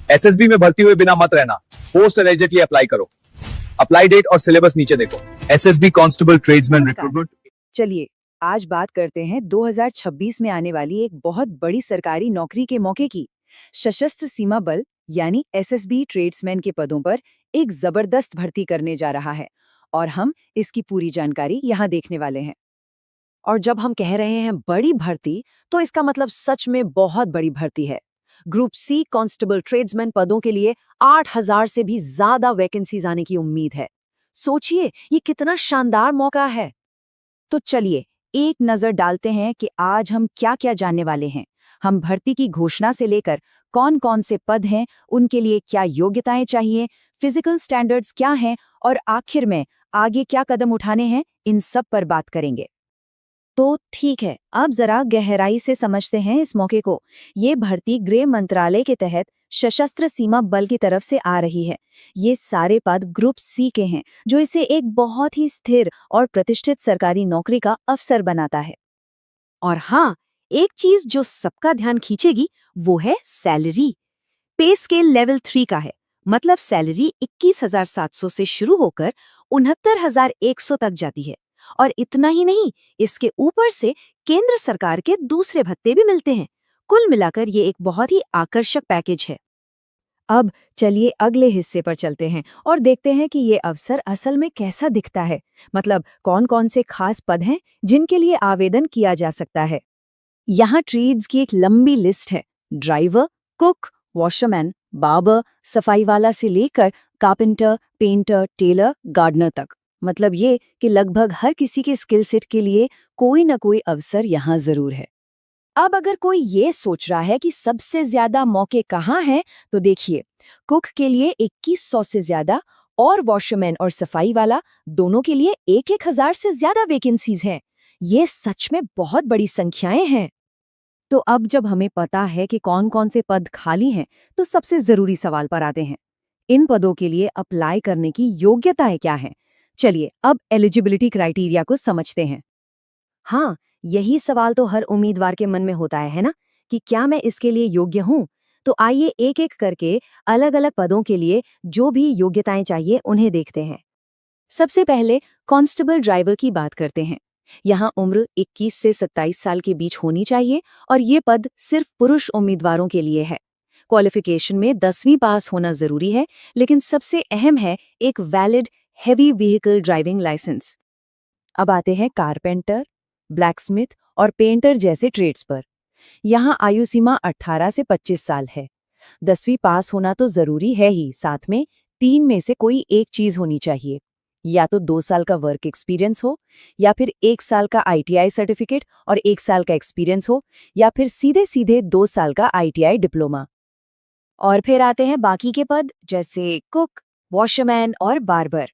SSB में भर्ती हुए बिना मत रहना, पोस्ट इमीडिएटली अप्लाई करो। अप्लाई डेट और सिलेबस नीचे देखो। SSB constable tradesman recruitment. चलिए आज बात करते हैं 2026 में आने वाली एक बहुत बड़ी सरकारी नौकरी के मौके की। सशस्त्र सीमा बल यानी एसएसबी ट्रेड्समैन के पदों पर एक जबरदस्त भर्ती करने जा रहा है और हम इसकी पूरी जानकारी यहाँ देखने वाले हैं। और जब हम कह रहे हैं बड़ी भर्ती, तो इसका मतलब सच में बहुत बड़ी भर्ती है। ग्रुप सी कांस्टेबल ट्रेड्समैन पदों के लिए 8,000 से भी ज्यादा वैकेंसीज आने की उम्मीद है। सोचिए ये कितना शानदार मौका है। तो चलिए एक नजर डालते हैं कि आज हम क्या क्या जानने वाले हैं। हम भर्ती की घोषणा से लेकर कौन कौन से पद हैं, उनके लिए क्या योग्यताएं चाहिए, फिजिकल स्टैंडर्ड्स क्या हैं और आखिर में आगे क्या कदम उठाने हैं, इन सब पर बात करेंगे। तो ठीक है, अब जरा गहराई से समझते हैं इस मौके को। ये भर्ती गृह मंत्रालय के तहत सशस्त्र सीमा बल की तरफ से आ रही है। ये सारे पद ग्रुप सी के हैं, जो इसे एक बहुत ही स्थिर और प्रतिष्ठित सरकारी नौकरी का अवसर बनाता है। और हाँ, एक चीज जो सबका ध्यान खींचेगी वो है सैलरी। पे स्केल लेवल 3 का है, मतलब सैलरी 21,700 से शुरू होकर 69,100 तक जाती है। और इतना ही नहीं, इसके ऊपर से केंद्र सरकार के दूसरे भत्ते भी मिलते हैं। कुल मिलाकर ये एक बहुत ही आकर्षक पैकेज है। अब चलिए अगले हिस्से पर चलते हैं और देखते हैं कि ये अवसर असल में कैसा दिखता है। मतलब कौन कौन से खास पद हैं जिनके लिए आवेदन किया जा सकता है। यहाँ ट्रेड्स की एक लंबी लिस्ट है। ड्राइवर, कुक, वॉशरमैन, बार्बर, सफाई वाला से लेकर कारपेंटर, पेंटर, टेलर, गार्डनर तक। मतलब ये कि लगभग हर किसी के स्किल सेट के लिए कोई ना कोई अवसर यहाँ जरूर है। अब अगर कोई ये सोच रहा है कि सबसे ज्यादा मौके कहाँ हैं, तो देखिए, कुक के लिए 2100 से ज्यादा और वॉशरमैन और सफाई वाला दोनों के लिए 1,000 से ज्यादा वैकेंसीज हैं। ये सच में बहुत बड़ी संख्याएं हैं। तो अब जब हमें पता है कि कौन कौन से पद खाली हैं, तो सबसे जरूरी सवाल पर आते हैं। इन पदों के लिए अप्लाई करने की योग्यताएं क्या हैं? चलिए अब एलिजिबिलिटी क्राइटेरिया को समझते हैं। हाँ, यही सवाल तो हर उम्मीदवार के मन में होता है ना, कि क्या मैं इसके लिए योग्य हूँ? तो आइए एक एक करके अलग अलग पदों के लिए जो भी योग्यताएं चाहिए उन्हें देखते हैं। सबसे पहले कांस्टेबल ड्राइवर की बात करते हैं। यहाँ उम्र 21 से 27 साल के बीच होनी चाहिए और ये पद सिर्फ पुरुष उम्मीदवारों के लिए है। क्वालिफिकेशन में 10वीं पास होना जरूरी है, लेकिन सबसे अहम है एक valid heavy vehicle driving licence. अब आते हैं कारपेंटर, ब्लैकस्मिथ और पेंटर जैसे ट्रेड्स पर। यहाँ आयु सीमा 18 से 25 साल है। 10वीं पास होना तो जरूरी है ही, साथ में 3 में से कोई एक चीज होनी चाहिए। या तो 2 साल का वर्क एक्सपीरियंस हो, या फिर 1 साल का आईटीआई सर्टिफिकेट और 1 साल का एक्सपीरियंस हो, या फिर सीधे सीधे 2 साल का आईटीआई डिप्लोमा। और फिर आते हैं बाकी के पद, जैसे कुक, वॉशरमैन और बार्बर।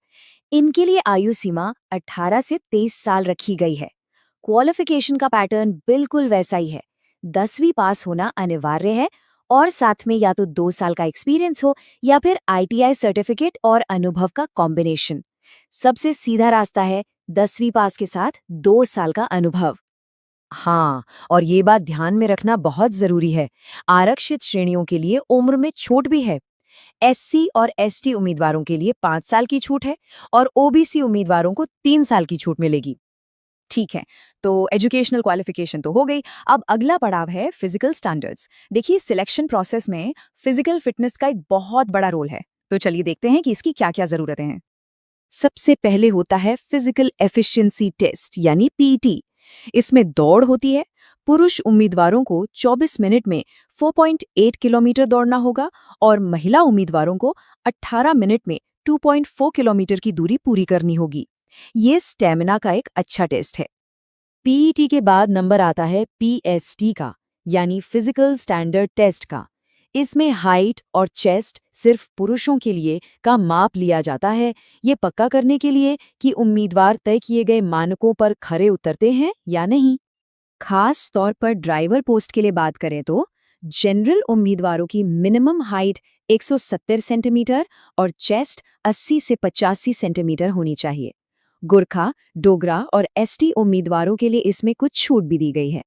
इनके लिए आयु सीमा 18 से 23 साल रखी गई है। क्वालिफिकेशन का पैटर्न बिल्कुल वैसा ही है। 10वीं पास होना अनिवार्य है और साथ में या तो 2 साल का एक्सपीरियंस हो या फिर आईटीआई सर्टिफिकेट और अनुभव का कॉम्बिनेशन। सबसे सीधा रास्ता है 10वीं पास के साथ 2 साल का अनुभव। हाँ, और ये बात ध्यान में रखना बहुत जरूरी है। आरक्षित श्रेणियों के लिए उम्र में छूट भी है। एससी और एसटी उम्मीदवारों के लिए 5 साल की छूट है और ओबीसी उम्मीदवारों को 3 साल की छूट मिलेगी। ठीक है, तो एजुकेशनल क्वालिफिकेशन तो हो गई। अब अगला पड़ाव है फिजिकल स्टैंडर्ड्स। देखिए, सिलेक्शन प्रोसेस में फिजिकल फिटनेस का एक बहुत बड़ा रोल है। तो चलिए देखते हैं कि इसकी क्या क्या जरूरतें हैं। सबसे पहले होता है फिजिकल एफिशिएंसी टेस्ट यानी पीटी। इसमें दौड़ होती है। पुरुष उम्मीदवारों को 24 मिनट में 4.8 किलोमीटर दौड़ना होगा और महिला उम्मीदवारों को 18 मिनट में 2.4 किलोमीटर की दूरी पूरी करनी होगी। ये स्टेमिना का एक अच्छा टेस्ट है। पीईटी के बाद नंबर आता है पीएसटी का, यानी फिजिकल स्टैंडर्ड टेस्ट का। इसमें हाइट और चेस्ट सिर्फ पुरुषों के लिए का माप लिया जाता है, ये पक्का करने के लिए कि उम्मीदवार तय किए गए मानकों पर खरे उतरते हैं या नहीं। खास तौर पर ड्राइवर पोस्ट के लिए बात करें तो जनरल उम्मीदवारों की मिनिमम हाइट 170 सेंटीमीटर और चेस्ट 80 से 85 सेंटीमीटर होनी चाहिए। गुरखा, डोगरा और एसटी उम्मीदवारों के लिए इसमें कुछ छूट भी दी गई है।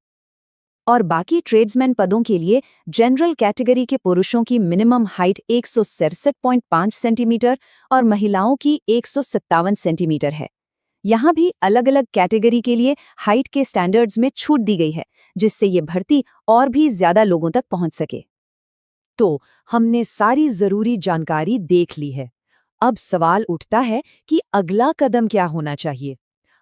और बाकी ट्रेड्समैन पदों के लिए जनरल कैटेगरी के पुरुषों की मिनिमम हाइट 167.5 सेंटीमीटर और महिलाओं की 157 सेंटीमीटर है। यहाँ भी अलग-अलग कैटेगरी के लिए हाइट के स्टैंडर्ड्स में छूट दी गई है, जिससे ये भर्ती और भी ज्यादा लोगों तक पहुंच सके। तो हमने सारी जरूरी जानकारी देख ली है। अब सवाल उठता है कि अगला कदम क्या होना चाहिए।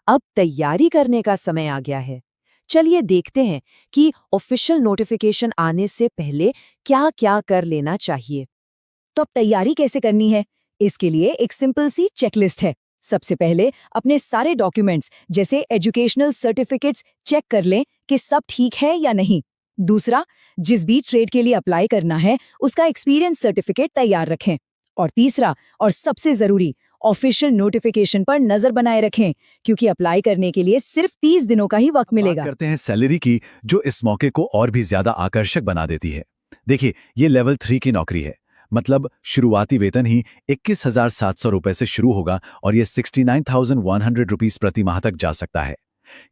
अब तैयारी करने का समय आ गया है। चलिए देखते हैं कि ऑफिशियल नोटिफिकेशन आने से पहले क्या-क्या कर लेना चाहिए। तो अब तैयारी कैसे करनी है? इसके लिए एक सिंपल सी चेकलिस्ट है। सबसे पहले अपने सारे डॉक्यूमेंट्स जैसे एजुकेशनल सर्टिफिकेट्स चेक कर लें कि सब ठीक है या नहीं। दूसरा, जिस भी ट्रेड के लिए अप्लाई करना है उसका एक्सपीरियंस सर्टिफिकेट तैयार रखें। और तीसरा और सबसे जरूरी, ऑफिशियल नोटिफिकेशन पर नजर बनाए रखें, क्योंकि अप्लाई करने के लिए सिर्फ 30 दिनों का ही वक्त मिलेगा। बात करते हैं सैलरी की, जो इस मौके को और भी ज्यादा आकर्षक बना देती है। देखिए, ये लेवल 3 की नौकरी है, मतलब शुरुआती वेतन ही 21,700 रुपए से शुरू होगा और ये 69,100 रुपीस प्रति माह तक जा सकता है।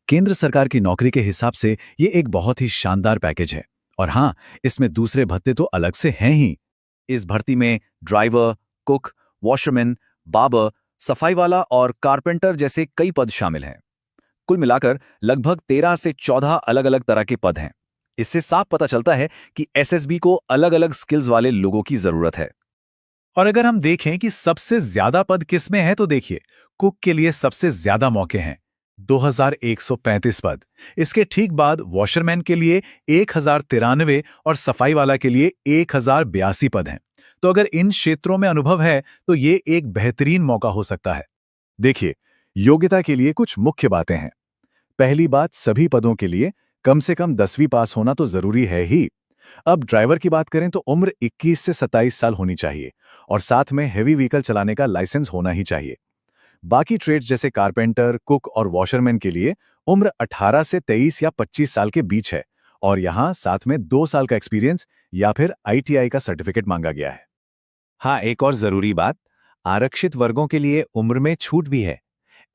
केंद्र सरकार की नौकरी के हिसाब से ये एक बहुत ही शानदार पैकेज है। और हाँ, इसमें दूसरे भत्ते तो अलग से हैं ही। इस भर्ती में ड्राइवर, कुक, वॉशरमैन, बार्बर, सफाई वाला और कारपेंटर जैसे कई पद शामिल हैं। कुल मिलाकर लगभग 13 से 14 अलग-अलग तरह के पद हैं। इससे साफ पता चलता है कि एसएसबी को अलग-अलग स्किल्स वाले लोगों की जरूरत है। और अगर हम देखें कि सबसे ज्यादा पद किस में है, तो देखिए, कुक के लिए सबसे ज्यादा मौके हैं, 2135 पद। इसके ठीक बाद वॉशरमैन के लिए 1093 और सफाई वाला के लिए 1082 पद हैं। तो अगर इन क्षेत्रों में अनुभव है तो ये एक बेहतरीन मौका हो सकता है। देखिए, योग्यता के लिए कुछ मुख्य बातें हैं। पहली बात, सभी पदों के लिए कम से कम 10वीं पास होना तो जरूरी है ही। अब ड्राइवर की बात करें तो उम्र 21 से 27 साल होनी चाहिए और साथ में हेवी व्हीकल चलाने का लाइसेंस होना ही चाहिए। बाकी ट्रेड्स जैसे कारपेंटर, कुक और वॉशरमैन के लिए उम्र 18 से 23 या 25 साल के बीच है और यहाँ साथ में 2 साल का एक्सपीरियंस या फिर आईटीआई का सर्टिफिकेट मांगा गया है। हाँ, एक और जरूरी बात, आरक्षित वर्गों के लिए उम्र में छूट भी है।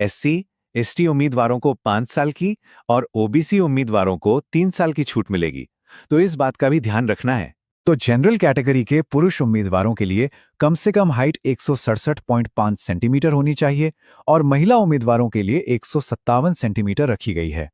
एससी, एसटी उम्मीदवारों को 5 साल की और ओबीसी उम्मीदवारों को 3 साल की छूट मिलेगी, तो इस बात का भी ध्यान रखना है। तो जनरल कैटेगरी के पुरुष उम्मीदवारों के लिए कम से कम हाइट 167.5 सेंटीमीटर होनी चाहिए और महिला उम्मीदवारों के लिए 157 सेंटीमीटर रखी गई है।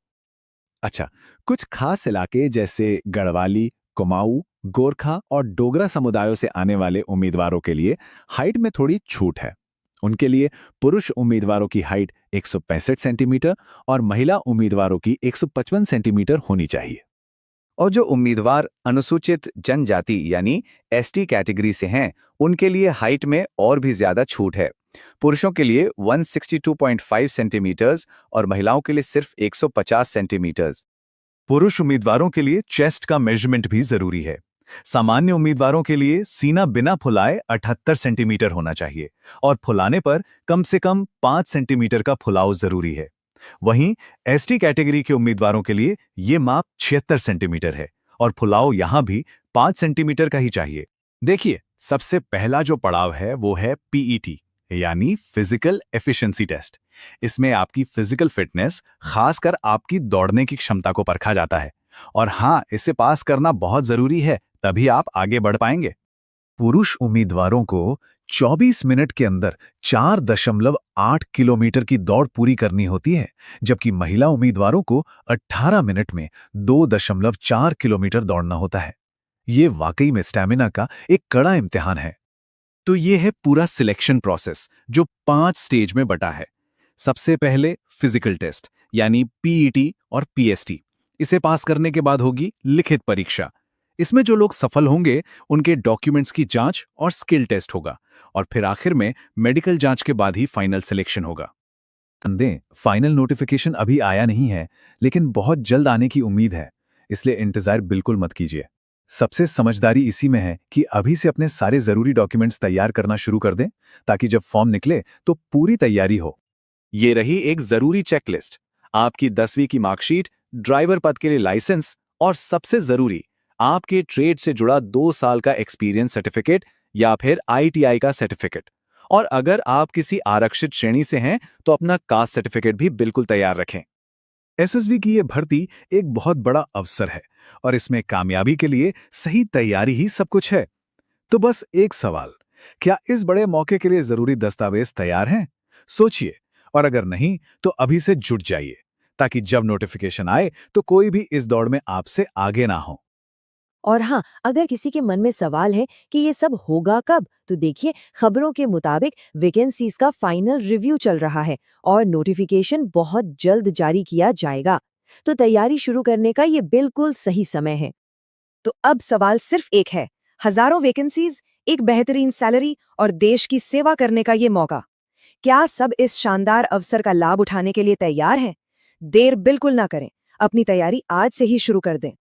अच्छा, कुछ खास इलाके जैसे गढ़वाली, कुमाऊं, गोरखा और डोगरा समुदायों से आने वाले उम्मीदवारों के लिए हाइट में थोड़ी छूट है। उनके लिए पुरुष उम्मीदवारों की हाइट 165 सेंटीमीटर और महिला उम्मीदवारों की 155 सेंटीमीटर होनी चाहिए। और जो उम्मीदवार अनुसूचित जनजाति यानी एसटी कैटेगरी से हैं, उनके लिए हाइट में और भी ज्यादा छूट है। पुरुषों के लिए 162.5 सेंटीमीटर्स और महिलाओं के लिए सिर्फ 150 सेंटीमीटर्स। पुरुष उम्मीदवारों के लिए चेस्ट का मेजरमेंट भी जरूरी है। सामान्य उम्मीदवारों के लिए सीना बिना फुलाए 78 सेंटीमीटर होना चाहिए और फुलाने पर कम से कम 5 सेंटीमीटर का फुलाव जरूरी है। वहीं एसटी कैटेगरी के उम्मीदवारों के लिए ये माप 76 सेंटीमीटर है और फुलाव यहां भी 5 सेंटीमीटर का ही चाहिए। देखिए, सबसे पहला जो पड़ाव है वो है पीईटी यानी फिजिकल एफिशिएंसी टेस्ट। इसमें आपकी फिजिकल फिटनेस, खासकर आपकी दौड़ने की क्षमता को परखा जाता है और हाँ, इसे पास करना बहुत जरूरी है, तभी आप आगे बढ़ पाएंगे। पुरुष उम्मीदवारों को 24 मिनट के अंदर 4.8 किलोमीटर की दौड़ पूरी करनी होती है, जबकि महिला उम्मीदवारों को 18 मिनट में 2.4 किलोमीटर दौड़ना होता है। ये वाकई में स्टैमिना का एक कड़ा इम्तिहान है। तो ये है पूरा सिलेक्शन प्रोसेस जो 5 स्टेज में बटा है। सबसे पहले फिजिकल टेस्ट यानी पीईटी और पीएसटी। इसे पास करने के बाद होगी लिखित परीक्षा। इसमें जो लोग सफल होंगे उनके डॉक्यूमेंट्स की जांच और स्किल टेस्ट होगा और फिर आखिर में मेडिकल जांच के बाद ही फाइनल सिलेक्शन होगा। फाइनल नोटिफिकेशन अभी आया नहीं है, लेकिन बहुत जल्द आने की उम्मीद है, इसलिए इंतजार बिल्कुल मत कीजिए। सबसे समझदारी इसी में है कि अभी से अपने सारे जरूरी डॉक्यूमेंट्स तैयार करना शुरू कर दें, ताकि जब फॉर्म निकले तो पूरी तैयारी हो। ये रही एक जरूरी चेकलिस्ट, आपकी 10वीं की मार्कशीट, ड्राइवर पद के लिए लाइसेंस और सबसे जरूरी आपके ट्रेड से जुड़ा 2 साल का एक्सपीरियंस सर्टिफिकेट या फिर आईटीआई का सर्टिफिकेट। और अगर आप किसी आरक्षित श्रेणी से हैं तो अपना कास्ट सर्टिफिकेट भी बिल्कुल तैयार रखें। एसएसबी की ये भर्ती एक बहुत बड़ा अवसर है और इसमें कामयाबी के लिए सही तैयारी ही सब कुछ है। तो बस एक सवाल, क्या इस बड़े मौके के लिए जरूरी दस्तावेज तैयार हैं? सोचिए, और अगर नहीं तो अभी से जुट जाइए, ताकि जब नोटिफिकेशन आए तो कोई भी इस दौड़ में आपसे आगे ना हो। और हाँ, अगर किसी के मन में सवाल है कि ये सब होगा कब, तो देखिए खबरों के मुताबिक वैकेंसीज का फाइनल रिव्यू चल रहा है और नोटिफिकेशन बहुत जल्द जारी किया जाएगा। तो तैयारी शुरू करने का ये बिल्कुल सही समय है। तो अब सवाल सिर्फ एक है, हजारों वैकेंसीज, एक बेहतरीन सैलरी और देश की सेवा करने का ये मौका। क्या सब इस शानदार अवसर का लाभ उठाने के लिए तैयार हैं? देर बिल्कुल ना करें, अपनी तैयारी आज से ही शुरू कर दें।